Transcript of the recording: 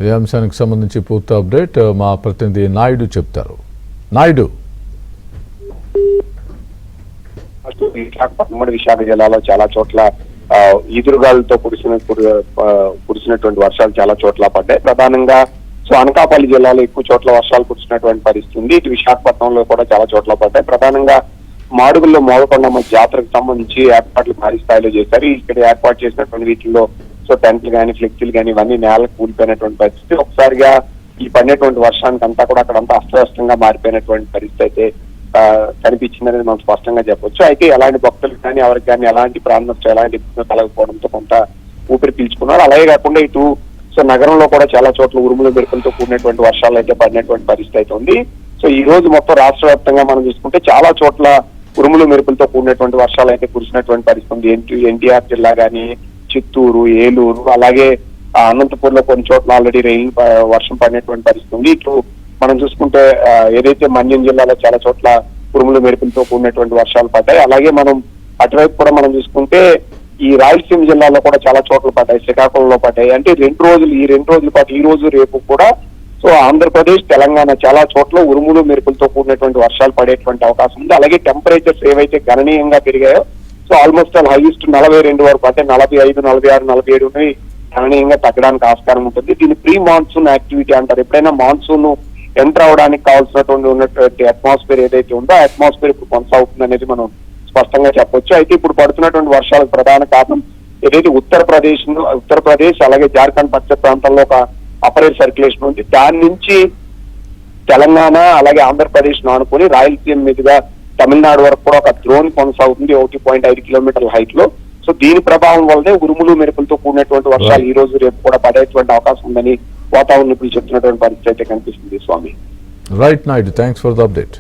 ఇదే అంశానికి సంబంధించి పూర్తి అప్డేట్ మా ప్రతినిధి నాయుడు చెప్తారు. నాయుడు, ఉమ్మడి విశాఖ జిల్లాలో చాలా చోట్ల ఈదురుగాలతో కురిసినటువంటి వర్షాలు చాలా చోట్ల పడ్డాయి. ప్రధానంగా అనకాపల్లి జిల్లాలో ఎక్కువ చోట్ల వర్షాలు కురిసినటువంటి పరిస్థితి ఉంది. ఇటు విశాఖపట్నంలో కూడా చాలా చోట్ల పడ్డాయి. ప్రధానంగా మాడుగుల్లో మోదకొండమ్మ జాతరకు సంబంధించి ఏర్పాట్లు భారీ స్థాయిలో చేశారు. ఇక్కడ ఏర్పాటు చేసినటువంటి వీటిల్లో టెంట్లు కానీ ఫ్లెక్సీలు కానీ ఇవన్నీ నేలకు కూలిపోయినటువంటి పరిస్థితి. ఒకసారిగా ఈ పడినటువంటి వర్షానికి అంతా కూడా అక్కడంతా అస్తవ్యస్తంగా మారిపోయినటువంటి పరిస్థితి అయితే కనిపించిందనేది మనం స్పష్టంగా చెప్పొచ్చు. అయితే ఎలాంటి భక్తులకు కానీ ఎవరికి కానీ ఎలాంటి ప్రాణం ఎలాంటి ఇబ్బంది కలగకపోవడంతో కొంత ఊపిరి పీల్చుకున్నారు. అలాగే కాకుండా ఇటు నగరంలో కూడా చాలా చోట్ల ఉరుములు మెరుపులతో కూడినటువంటి వర్షాలు అయితే పడినటువంటి పరిస్థితి అయితే ఉంది. ఈ రోజు మొత్తం రాష్ట్ర వ్యాప్తంగా మనం చూసుకుంటే చాలా చోట్ల ఉరుములు మెరుపులతో కూడినటువంటి వర్షాలు అయితే కురిసినటువంటి పరిస్థితి ఉంది. ఎన్టీఆర్ జిల్లా కానీ, చిత్తూరు, ఏలూరు, అలాగే అనంతపూర్ లో కొన్ని చోట్ల ఆల్రెడీ వర్షం పడినటువంటి పరిస్థితి ఉంది. ఇటు మనం చూసుకుంటే ఏదైతే మన్యం జిల్లాలో చాలా చోట్ల ఉరుములు మెరుపులతో కూడినటువంటి వర్షాలు పడ్డాయి. అలాగే మనం అటువైపు కూడా మనం చూసుకుంటే ఈ రాయలసీమ జిల్లాలో కూడా చాలా చోట్ల పడ్డాయి, శ్రీకాకుళంలో పడ్డాయి. అంటే ఈ 2 రోజుల పాటు ఈ రోజు రేపు కూడా ఆంధ్రప్రదేశ్, తెలంగాణ చాలా చోట్ల ఉరుములు మెరుపులతో కూడినటువంటి వర్షాలు పడేటువంటి అవకాశం ఉంది. అలాగే టెంపరేచర్స్ ఏవైతే గణనీయంగా పెరిగాయో ఆల్మోస్ట్ హైయెస్ట్ 42 వరకు, అంటే 45, 46, 47 గణనీయంగా తగ్గడానికి ఆస్కారం ఉంటుంది. దీన్ని ప్రీ మాన్సూన్ యాక్టివిటీ అంటారు. ఎప్పుడైనా మాన్సూన్ ఎంటర్ అవడానికి ఉన్నటువంటి అట్మాస్ఫియర్ ఏదైతే ఉందో ఆ అట్మాస్ఫియర్ ఇప్పుడు కొనసాగుతుంది అనేది మనం స్పష్టంగా చెప్పొచ్చు. అయితే ఇప్పుడు పడుతున్నటువంటి వర్షాలకు ప్రధాన కారణం ఏదైతే ఉత్తరప్రదేశ్ అలాగే జార్ఖండ్ పశ్చిమ ప్రాంతంలో ఒక అపర్ ఎయిర్ సర్క్యులేషన్ ఉంది. దాని నుంచి తెలంగాణ అలాగే ఆంధ్రప్రదేశ్ ను ఆనుకుని రాయలసీమ మీదుగా తమిళనాడు వరకు కూడా ఒక ద్రోణి కొనసాగుతుంది 1.5 కిలోమీటర్ల హైట్ లో. దీని ప్రభావం వల్లనే ఉరుములు మెరుపులతో కూడినటువంటి వర్షాలు ఈ రోజు రేపు కూడా పడేటువంటి అవకాశం ఉందని వాతావరణ నిపుణులు చెప్తున్నటువంటి పరిస్థితి అయితే కనిపిస్తుంది. స్వామి రైట్ Naidu, thanks for the update.